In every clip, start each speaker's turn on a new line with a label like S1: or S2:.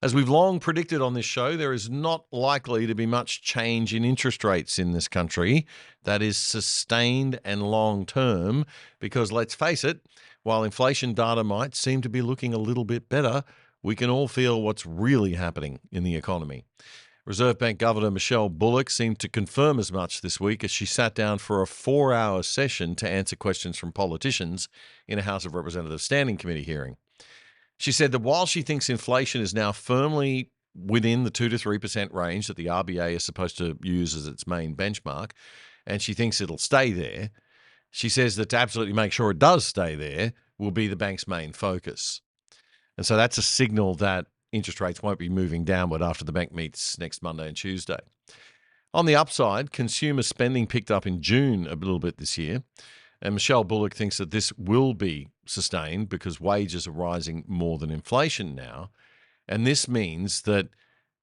S1: As we've long predicted on this show, there is not likely to be much change in interest rates in this country that is sustained and long term because, let's face it, while inflation data might seem to be looking a little bit better, we can all feel what's really happening in the economy. Reserve Bank Governor Michelle Bullock seemed to confirm as much this week as she sat down for a 4-hour session to answer questions from politicians in a House of Representatives Standing Committee hearing. She said that while she thinks inflation is now firmly within the 2 to 3% range that the RBA is supposed to use as its main benchmark, and she thinks it'll stay there, she says that to absolutely make sure it does stay there will be the bank's main focus. And so that's a signal that interest rates won't be moving downward after the bank meets next Monday and Tuesday. On the upside, consumer spending picked up in June a little bit this year. And Michelle Bullock thinks that this will be sustained because wages are rising more than inflation now. And this means that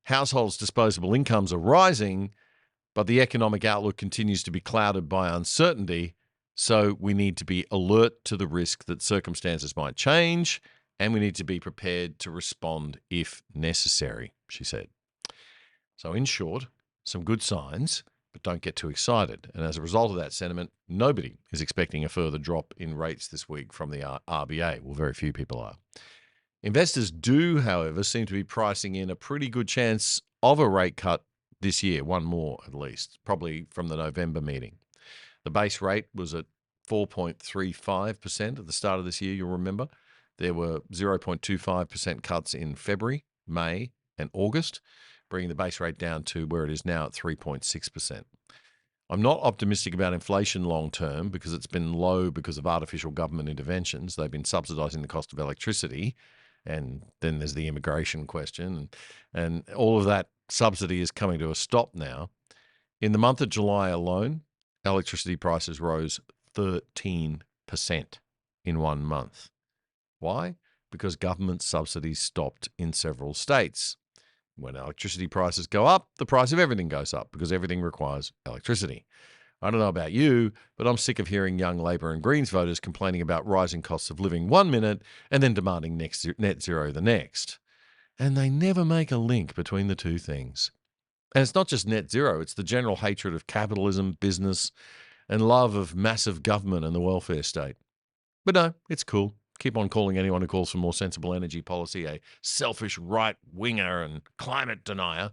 S1: households' disposable incomes are rising, but the economic outlook continues to be clouded by uncertainty. So we need to be alert to the risk that circumstances might change, and we need to be prepared to respond if necessary, she said. So in short, some good signs, but don't get too excited. And as a result of that sentiment, nobody is expecting a further drop in rates this week from the RBA. Well, very few people are. Investors do, however, seem to be pricing in a pretty good chance of a rate cut this year, one more at least, probably from the November meeting. The base rate was at 4.35% at the start of this year, you'll remember. There were 0.25% cuts in February, May, and August, bringing the base rate down to where it is now at 3.6%. I'm not optimistic about inflation long term because it's been low because of artificial government interventions. They've been subsidizing the cost of electricity. And then there's the immigration question. And all of that subsidy is coming to a stop now. In the month of July alone, electricity prices rose 13% in 1 month. Why? Because government subsidies stopped in several states. When electricity prices go up, the price of everything goes up because everything requires electricity. I don't know about you, but I'm sick of hearing young Labor and Greens voters complaining about rising costs of living 1 minute and then demanding net zero the next. And they never make a link between the two things. And it's not just net zero, it's the general hatred of capitalism, business, and love of massive government and the welfare state. But no, it's cool. Keep on calling anyone who calls for more sensible energy policy a selfish right-winger and climate denier.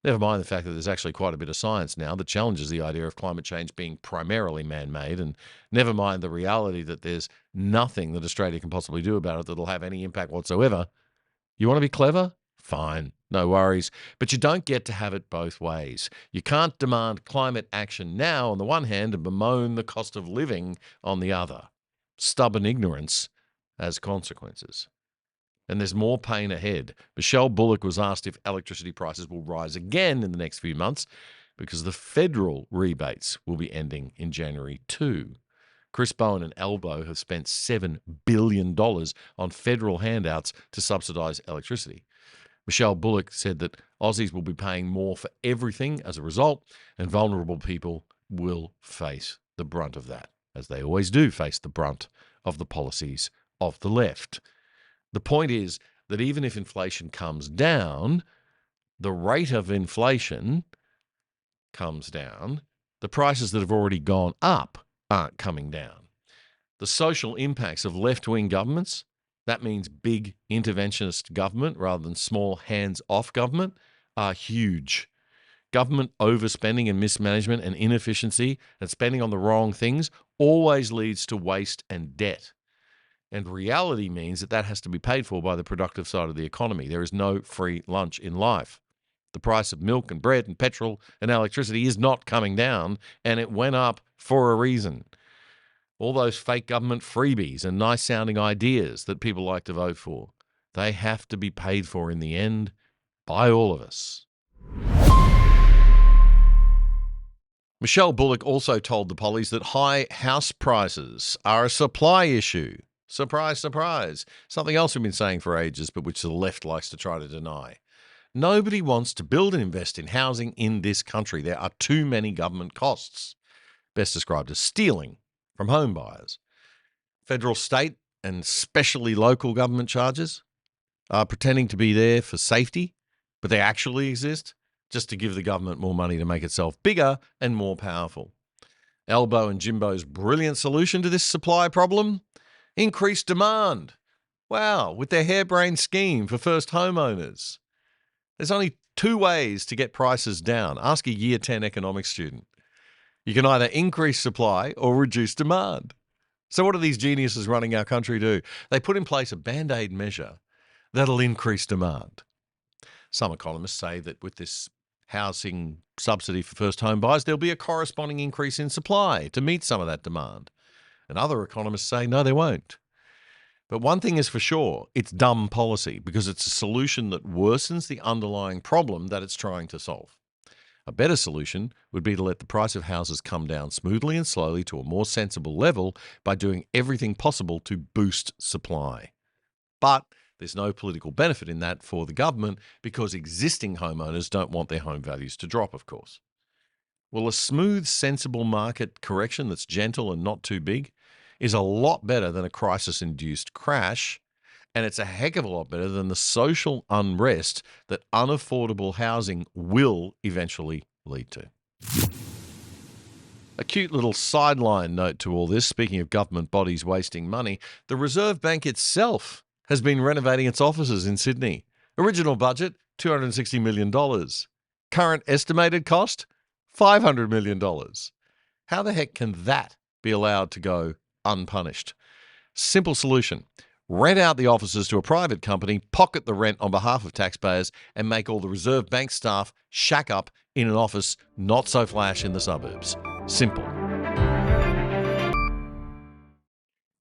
S1: Never mind the fact that there's actually quite a bit of science now that challenges the idea of climate change being primarily man-made, and never mind the reality that there's nothing that Australia can possibly do about it that'll have any impact whatsoever. You want to be clever? Fine, no worries. But you don't get to have it both ways. You can't demand climate action now on the one hand and bemoan the cost of living on the other. Stubborn ignorance as consequences. And there's more pain ahead. Michelle Bullock was asked if electricity prices will rise again in the next few months because the federal rebates will be ending in January too. Chris Bowen and Elbow have spent $7 billion on federal handouts to subsidise electricity. Michelle Bullock said that Aussies will be paying more for everything as a result, and vulnerable people will face the brunt of that, as they always do face the brunt of the policies of the left. The point is that even if inflation comes down, the rate of inflation comes down, the prices that have already gone up aren't coming down. The social impacts of left-wing governments, that means big interventionist government rather than small hands-off government, are huge. Government overspending and mismanagement and inefficiency and spending on the wrong things always leads to waste and debt. And reality means that has to be paid for by the productive side of the economy. There is no free lunch in life. The price of milk and bread and petrol and electricity is not coming down, and it went up for a reason. All those fake government freebies and nice-sounding ideas that people like to vote for, they have to be paid for in the end by all of us. Michelle Bullock also told the pollies that high house prices are a supply issue. Surprise, surprise. Something else we've been saying for ages, but which the left likes to try to deny. Nobody wants to build and invest in housing in this country. There are too many government costs, best described as stealing from home buyers. Federal, state, and especially local government charges, are pretending to be there for safety, but they actually exist just to give the government more money to make itself bigger and more powerful. Elbow and Jimbo's brilliant solution to this supply problem? Increased demand. Wow, with their harebrained scheme for first homeowners. There's only two ways to get prices down. Ask a Year 10 economics student. You can either increase supply or reduce demand. So what do these geniuses running our country do? They put in place a Band-Aid measure that'll increase demand. Some economists say that with this housing subsidy for first home buyers, there'll be a corresponding increase in supply to meet some of that demand. And other economists say, no, there won't. But one thing is for sure, it's dumb policy because it's a solution that worsens the underlying problem that it's trying to solve. A better solution would be to let the price of houses come down smoothly and slowly to a more sensible level by doing everything possible to boost supply. But there's no political benefit in that for the government because existing homeowners don't want their home values to drop, of course. Well, a smooth, sensible market correction that's gentle and not too big is a lot better than a crisis-induced crash, and it's a heck of a lot better than the social unrest that unaffordable housing will eventually lead to. A cute little sideline note to all this, speaking of government bodies wasting money, the Reserve Bank itself has been renovating its offices in Sydney. Original budget, $260 million. Current estimated cost, $500 million. How the heck can that be allowed to go unpunished? Simple solution. Rent out the offices to a private company, pocket the rent on behalf of taxpayers, and make all the Reserve Bank staff shack up in an office not so flash in the suburbs. Simple.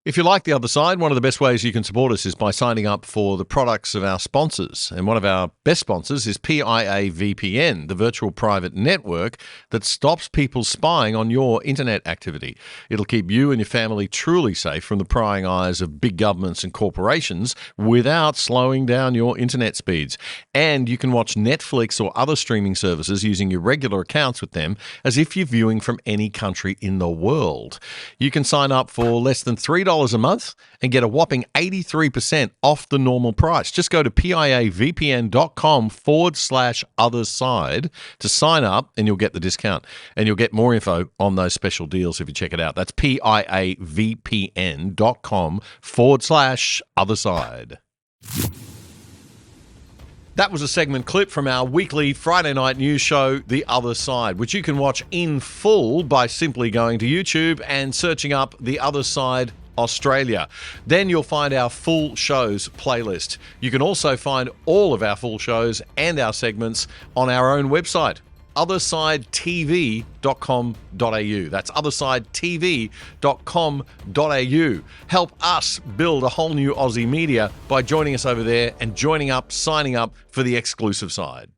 S1: If you like The Other Side, one of the best ways you can support us is by signing up for the products of our sponsors. And one of our best sponsors is PIA VPN, the virtual private network that stops people spying on your internet activity. It'll keep you and your family truly safe from the prying eyes of big governments and corporations without slowing down your internet speeds. And you can watch Netflix or other streaming services using your regular accounts with them as if you're viewing from any country in the world. You can sign up for less than $3 a month and get a whopping 83% off the normal price. Just go to piavpn.com/otherside to sign up and you'll get the discount. And you'll get more info on those special deals if you check it out. That's piavpn.com/otherside. That was a segment clip from our weekly Friday night news show, The Other Side, which you can watch in full by simply going to YouTube and searching up The Other Side Australia. Then you'll find our full shows playlist. You can also find all of our full shows and our segments on our own website, othersidetv.com.au. That's othersidetv.com.au. Help us build a whole new Aussie media by joining us over there and joining up, signing up for the exclusive side.